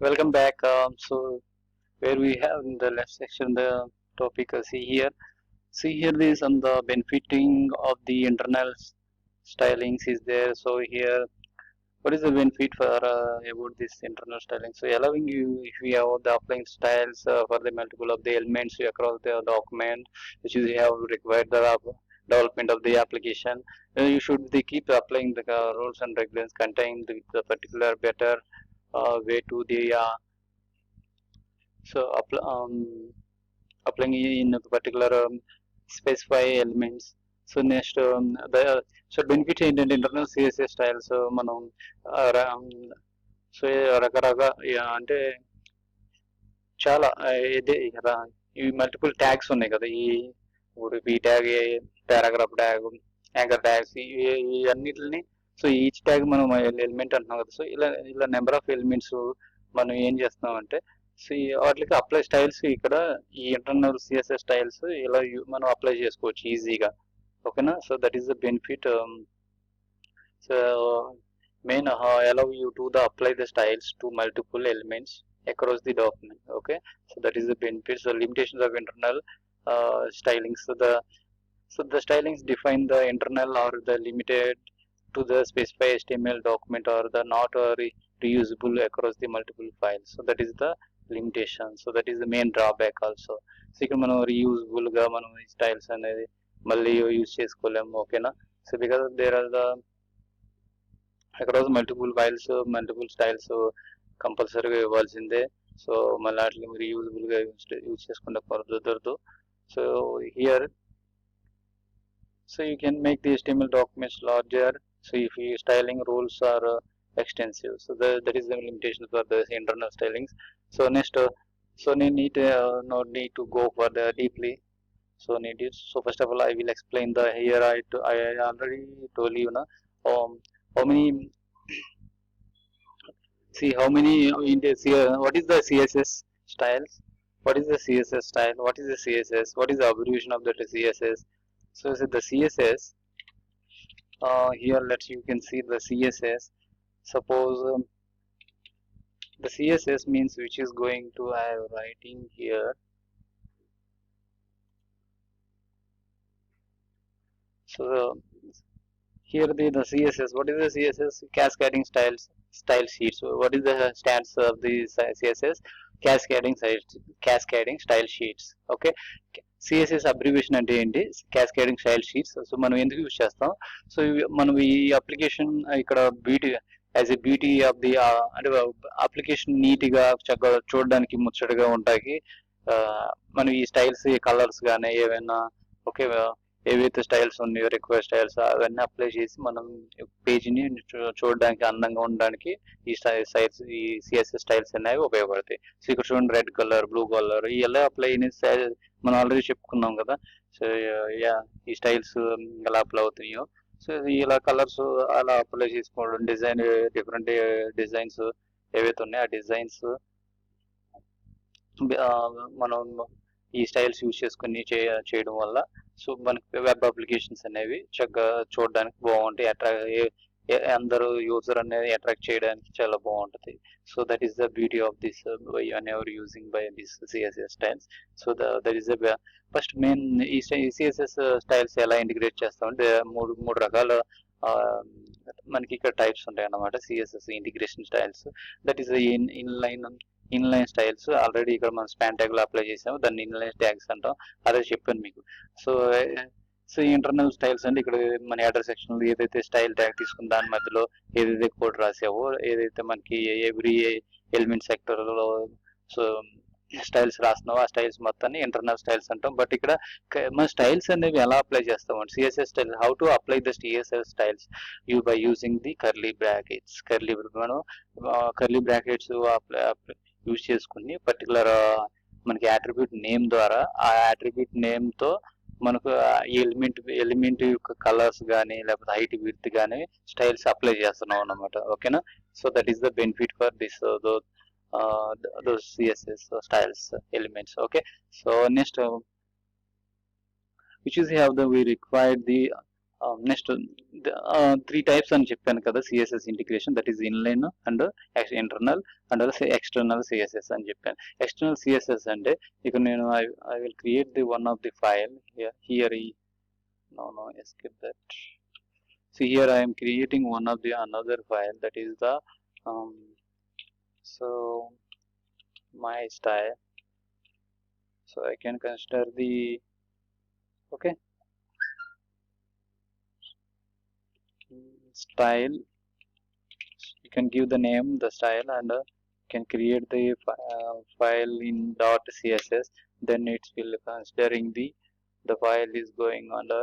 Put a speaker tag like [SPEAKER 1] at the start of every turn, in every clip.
[SPEAKER 1] Welcome back. So where we have in the left section the topic see here. See here this on the benefiting of the internal stylings is there. So here what is the benefit for about this internal styling? So allowing you if we have the applying styles for the multiple of the elements across the document which is you have required the development of the application. You should they keep applying the rules and regulations contained with the particular better way to the so applying in a particular specify elements. So next the so benefit ఏంటంటే internal CSS style so మనం so రకరకాల అంటే చాలా ఇదే కదా ఇవి multiple tags ఉన్నాయి కదా ఇప్పుడు ఈ tag paragraph tag anchor tags ఈ అన్నిటిని సో ఈచ్ ట్యాగ్ మనం ఎలిమెంట్ అంటున్నాం కదా సో ఇలా నెంబర్ ఆఫ్ ఎలిమెంట్స్ మనం ఏం చేస్తున్నాం అంటే సో వాటికి అప్లై స్టైల్స్ ఇక్కడ ఈ ఇంటర్నల్ సిఎస్ఎస్ స్టైల్స్ ఇలా మనం అప్లై చేసుకోవచ్చు ఈజీగా ఓకేనా so that is the benefit so main allow you to the apply the styles to multiple elements across the document. Okay, so that is the benefits. The limitations of internal stylings. So the stylings define the internal or the limited to the specified HTML document or the not reusable across the multiple files. So that is the limitation. So that is the main drawback also. So ఇక్కడ మనం reusable గా మనం styles అనేది మళ్ళీ use చేసుకోలేము ఓకేనా so because there are the across multiple files multiple styles కంపల్సరీగా ఇవ్వాల్సిందే సో మళ్ళీ వాటిని రీయూజబుల్గా యూజ్ చేసుకుంటే కుదరదు so here so you can make the HTML documents larger so if your styling rules are extensive so that is the limitation for the internal stylings so next so no need to go further deeply so first of all I will explain the here I already told you know how many see how many in this here what is the CSS styles what is the CSS style what is the CSS what is the abbreviation of the CSS so the CSS here you can see the CSS suppose the CSS means which is going to have writing here so here the CSS what is the CSS cascading style sheets so what is the stance of the CSS cascading style sheets okay CSS abbreviation అంటే ఏంటి cascading style sheets so మనం ఎందుకు use చేస్తాం so మనం ఈ application ఇక్కడ beauty as a beauty of the అంటే application నీట్గా చక్కగా చూడడానికి ముచ్చటగా ఉంటాయి మనం ఈ స్టైల్స్ కలర్స్ కానీ ఏవైనా ఓకే ఏవైతే స్టైల్స్ ఉన్నాయో రిక్వైర్ స్టైల్స్ అవన్నీ అప్లై చేసి మనం పేజీని చూడడానికి అందంగా ఉండడానికి ఈ సైట్స్ ఈ సిఎస్ఎస్ స్టైల్స్ అనేవి ఉపయోగపడతాయి సో ఇక్కడ చూడండి రెడ్ కలర్ బ్లూ కలర్ ఈ ఎలా అప్లై మనం ఆల్రెడీ చెప్పుకున్నాం కదా సో ఈ స్టైల్స్ ఎలా అప్లై అవుతున్నాయో సో ఇలా కలర్స్ అలా అప్లై చేసుకోవడం డిజైన్ డిఫరెంట్ డిజైన్స్ ఏవైతే ఉన్నాయో ఆ డిజైన్స్ మనం ఈ స్టైల్స్ యూజ్ చేసుకుని చేయడం వల్ల సో మనకి వెబ్ అప్లికేషన్స్ అనేవి చక్కగా చూడడానికి బాగుంటాయి అందరూ యూజర్ అనేది అట్రాక్ట్ చేయడానికి చాలా బాగుంటుంది so that is the beauty of this one ever using by this CSS styles so that is the first main ఈ సిఎస్ఎస్ స్టైల్స్ ఎలా ఇంటిగ్రేట్ చేస్తామంటే మూడు రకాల మనకి ఇక్కడ టైప్స్ ఉంటాయి అన్నమాట CSS integration styles that is inline styles already ఇక్కడ మనం స్పాన్ ట్యాగ్ లో అప్లై చేసాము దాన్ని ఇన్లైన్ ట్యాగ్స్ అంటాం అదే చెప్పాను మీకు సో ఇంటర్నల్ స్టైల్స్ అంటే ఇక్కడ మన అడ్రస్ సెక్షన్ ఏదైతే స్టైల్ ట్యాగ్ తీసుకుని దాని మధ్యలో ఏదైతే కోడ్ రాసావో ఏదైతే మనకి ఎవ్రీ ఎలిమెంట్ సెక్టర్ లో సో స్టైల్స్ రాస్తున్నావో ఆ స్టైల్స్ మొత్తాన్ని ఇంటర్నల్ స్టైల్స్ అంటాం బట్ ఇక్కడ మన స్టైల్స్ అనేవి ఎలా అప్లై చేస్తాం అంటే CSS style how to apply the CSS styles by using the curly brackets మనం కర్లీ బ్రాకెట్స్ యూజ్ చేసుకుని పర్టికులర్ మనకి అట్రిబ్యూట్ నేమ్ ద్వారా ఆ అట్రిబ్యూట్ నేమ్ తో మనకు ఎలిమెంట్ యొక్క కలర్స్ కానీ లేకపోతే హైట్ విడ్త్ కానీ స్టైల్స్ అప్లై చేస్తున్నాం అన్నమాట ఓకేనా so that is the benefit for this those CSS styles elements so next which is we required the next three types అని చెప్పాను కదా CSS integration, that is inline and internal and external CSS అని చెప్పాను. External CSS అంటే ఇక్కడ నేను I will create the one of the file here no escape that. So here I am creating one of the another file, that is the so my style. So I can consider the okay style. You can give the name the style and can create the file in .css. Then it will considering the file is going under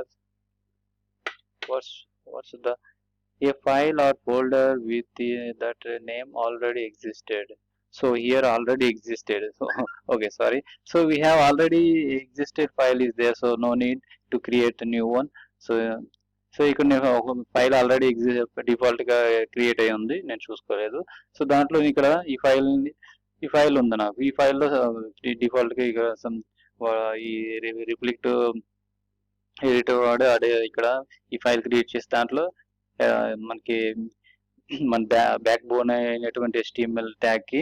[SPEAKER 1] what's the a file or folder with that name already existed. So here already existed, so okay, sorry. So we have already existed file is there, so no need to create a new one. So ఇక్కడ నేను ఒక file already default గా create అయ్యి ఉంది, నేను చూసుకోలేదు. So దాంట్లో ఇక్కడ ఈ ఫైల్ ఉంది నాకు. ఈ ఫైల్లో డిఫాల్ట్ గా ఇక్కడ ఈ రిఫ్లెక్ట్ ఎడిటర్ వాడు అదే ఇక్కడ ఈ ఫైల్ క్రియేట్ చేసే దాంట్లో మనకి మన బ్యాక్ బోన్ అయినటువంటి HTML ట్యాగ్ కి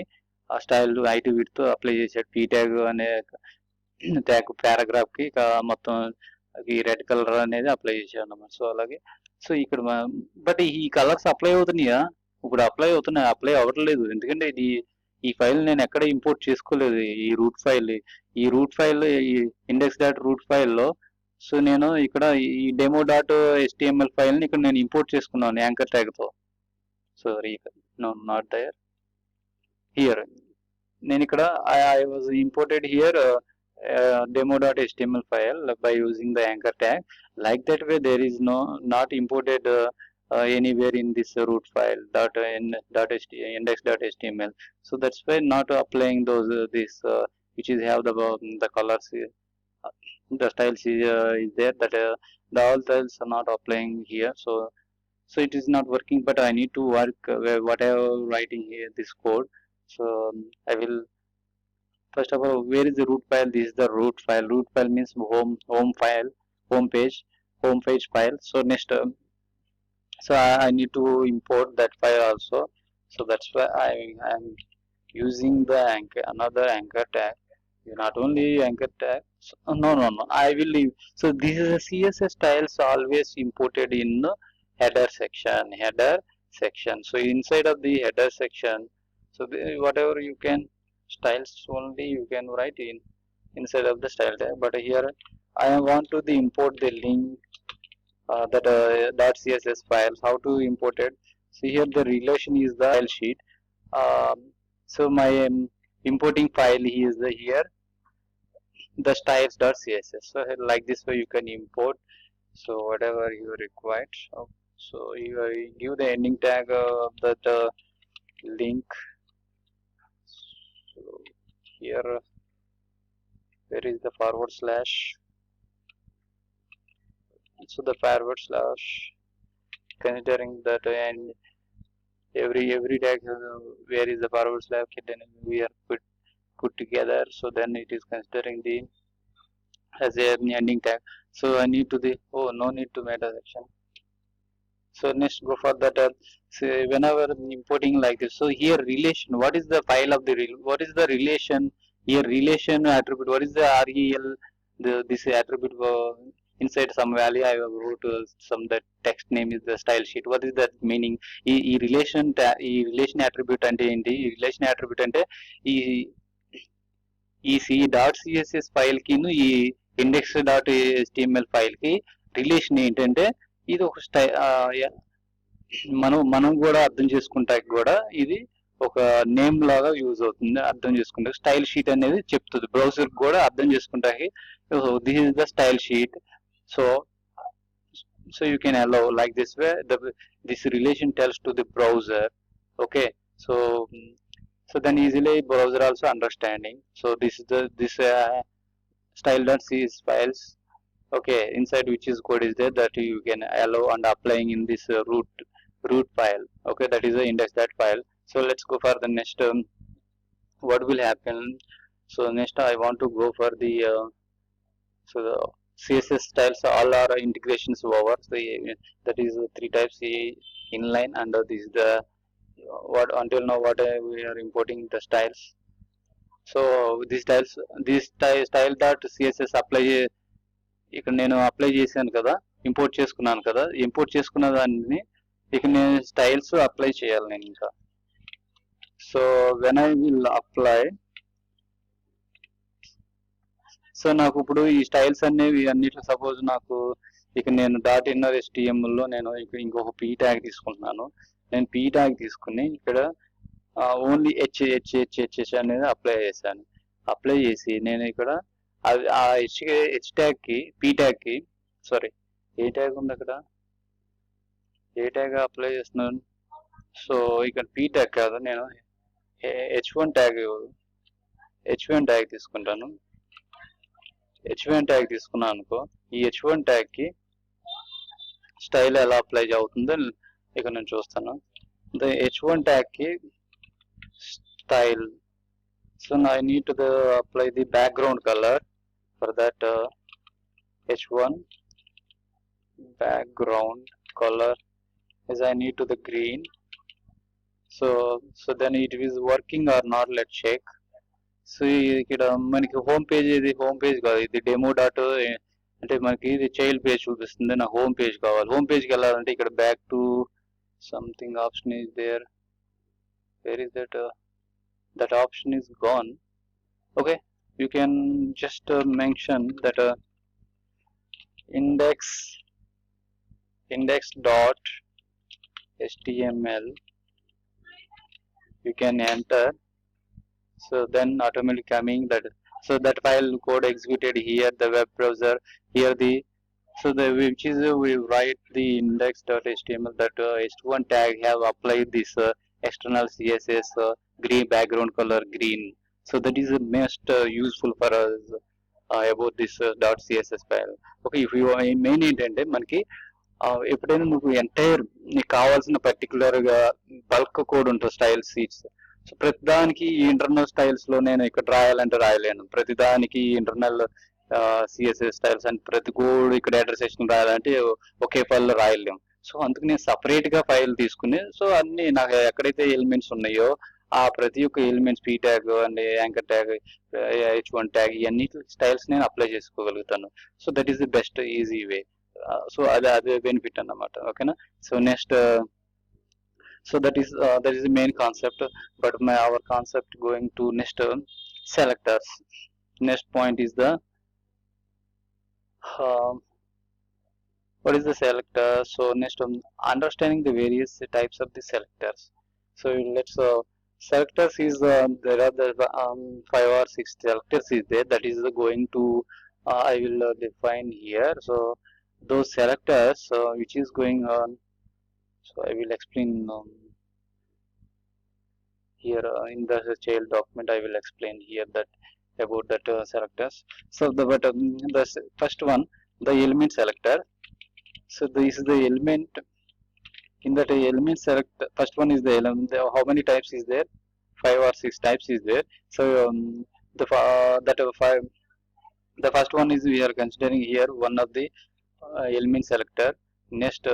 [SPEAKER 1] ఆ స్టైల్ ఐటీ విత్ తో అప్లై చేసాడు. పీ ట్యాగ్ అనే ట్యాగ్ పారాగ్రాఫ్ కి మొత్తం ఈ రెడ్ కలర్ అనేది అప్లై చేసాడు అన్నమాట. సో అలాగే సో ఇక్కడ బట్ ఈ కలర్స్ అప్లై అవుతున్నాయా? ఇప్పుడు అప్లై అవ్వట్లేదు, ఎందుకంటే ఈ ఫైల్ నేను ఎక్కడ ఇంపోర్ట్ చేసుకోలేదు. ఈ రూట్ ఫైల్ ఈ index.root ఫైల్లో సో నేను ఇక్కడ ఈ demo.html ఫైల్ ని ఇక్కడ నేను ఇంపోర్ట్ చేసుకున్నాను యాంకర్ ట్యాగ్ తో. Sorry, no not there, here నేను ఇక్కడ I was imported here demo.html file by using the anchor tag. Like that way there is not imported anywhere in this root file index.html. So that's why not applying those this which is have the colors the styles is there, that the all styles are not applying here. So it is not working, but I need to work whatever writing here this code. So I will first of all, where is the root file? This is the root file. Root file means home page file. So next so I need to import that file also. So that's why I am using the another anchor tag. Not only anchor tag, so, no, I will leave. So this is a CSS styles always imported in the header section. So inside of the header section, so whatever you can styles only you can write inside of the style tag. But here I want to import the link that .css files. How to import it? See here the relation is the file sheet. So my importing file is here the styles.css. So like this way you can import so whatever you required. So you give the ending tag of that link. So here where is the forward slash? So the forward slash considering that, and every tag where is the forward slash, then we are put together. So then it is considering the as a ending tag. So I need to the no need to meta section. So next go for that so whenever importing like this. So here relation, what is the file of the what is the relation here? Relation attribute, what is the rel this attribute inside some value I wrote some that text name is the style sheet. What is that meaning? ఈ relation attribute అంటే ఏంటి? ఈ relation attribute అంటే ఈ c.css file కి ఈ index.html file కి relation ఏంటంటే ఇది ఒక మనం కూడా అర్థం చేసుకుంటానికి కూడా ఇది ఒక నేమ్ లాగా యూజ్ అవుతుంది. అర్థం చేసుకుంటే స్టైల్ షీట్ అనేది చెప్తుంది బ్రౌజర్ కూడా అర్థం చేసుకుంటానికి. This is the style sheet. So you can allow like this way this relation tells to the browser. Okay, so then easily browser also understanding. So this is this style.cs files, okay, inside which is code is there that you can allow and applying in this root file. Okay, that is the index.that file. So let's go for the next what will happen. So next I want to go for the CSS styles all are integrations over. So that is three types: inline, and this is the what until now what we are importing the styles. So style dot CSS apply ఇక్కడ నేను apply చేశాను కదా, import చేసుకున్నాను కదా, import చేసుకున్న దాన్ని ఇక నేను స్టైల్స్ అప్లై చేయాలి నేను ఇంకా. So when I will apply, so నాకు ఇప్పుడు ఈ స్టైల్స్ అనేవి అన్నిట్లో సపోజ్ నాకు ఇక నేను డాట్ ఇన్నర్ HTML నేను ఇక్కడ ఇంకొక పీ ట్యాగ్ తీసుకుంటున్నాను. నేను పీ ట్యాగ్ తీసుకుని ఇక్కడ ఓన్లీ హెచ్ అనేది అప్లై చేశాను. అప్లై చేసి నేను ఇక్కడ ఆ హెచ్ ట్యాగ్కి పీ ట్యాగ్కి సారీ ఏ ట్యాగ్ ఉంది అక్కడ, ఏ ట్యాగ్ అప్లై చేస్తున్నాను. సో ఇక్కడ పీ ట్యాగ్ కాదు, నేను H1 ట్యాగ్ తీసుకుంటాను. H1 ట్యాగ్ తీసుకున్నాను అనుకో, ఈ H1 ట్యాగ్కి స్టైల్ ఎలా అప్లై అవుతుందో ఇక నేను చూస్తాను. H1 ట్యాగ్కి style, so now I need to apply the background color. For that H1 background color is I need to the green. So then it is working or not, let's check. So ఇక్కడ మనకి home page, ఇది home page కాదు, ఇది demo dot అంటే మనకి ఇది child page చూపిస్తుంది. నాకు హోమ్ పేజ్ కావాలి. హోమ్ పేజ్కి వెళ్ళాలంటే ఇక్కడ back to something option is there. Where is that? that option is gone. Okay, you can just mention that index dot html you can enter. So then automatically coming that, so that file code executed here, the web browser here, the so the which is we write the index.html that h1 tag have applied this external css green background color green. So that is the most useful for us about this .css file. Okay, if you main ఏంటంటే మనకి ఎప్పుడైనా నువ్వు entire నీకు కావాల్సిన పర్టికులర్గా bulk code ఉంటుంది style sheets. So ప్రతిదానికి internal styles లో నేను ఇక్కడ రాయాలంటే రాయలేను. ప్రతిదానికి ఇంటర్నల్ సిఎస్ఎస్ స్టైల్స్ అంటే ప్రతి కోడ్ ఇక్కడ అడ్రస్ సెక్షన్ రాయాలంటే ఒకే ఫైల్ లో రాయలేము. సో అందుకు నేను సపరేట్ గా ఫైల్ తీసుకుని, సో అన్ని నాకు ఎక్కడైతే ఎలిమెంట్స్ ఉన్నాయో ఆ ప్రతి ఒక్క elements P tag and anchor tag H1 tag ఇవన్నీ స్టైల్స్ నేను అప్లై చేసుకోగలుగుతాను. So that is the best easy way. So అదే బెనిఫిట్ అన్నమాట. ఓకేనా? So next, so that is the main concept, but our concept going to next selectors. Next point is the what is the selector. So next understanding the various types of the selectors. So let's selectors is there are the 5 or 6 selectors is there, that is going to I will define here. So those selectors which is going on, so I will explain here in the child document. I will explain here that about that selectors. So the first one, the element selector. So this is the element. In that element select, first one is the element. How many types is there? 5 or 6 types is there. So the first one is we are considering here one of the element selector. Next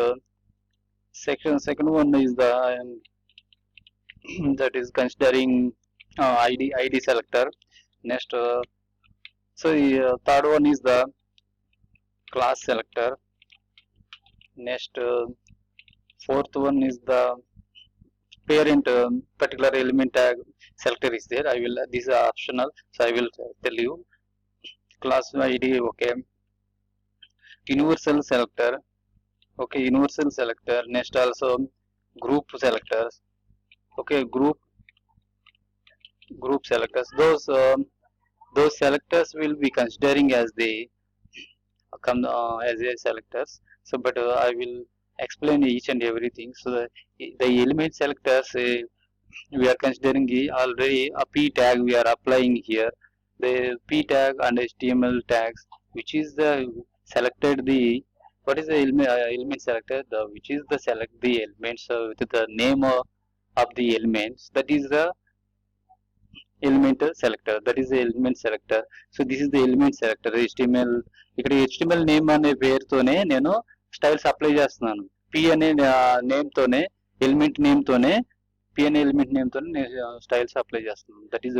[SPEAKER 1] second one is the that is considering ID selector. Next so third one is the class selector. Next fourth one is the parent particular element tag selector is there. I will this is optional, so I will tell you. Class ID, okay. Universal selector, okay, universal selector. Next also group selectors, okay, group selectors. Those selectors will be considering as the as a selectors. So but I will explain each and everything. So the element selectors we are considering already a p tag we are applying here. The p tag and HTML tags which is the selected the what is the element selector, the which is the select the elements with the name of the elements, that is the element selector, that is element selector. So this is the element selector HTML. ఇక్కడ HTML name అనే పేరుతోనే నేను styles apply చేస్తున్నాను. P అనే name తోనే, element name తోనే, P అనే element name తోనే నేను స్టైల్స్ అప్లై చేస్తున్నాను. That is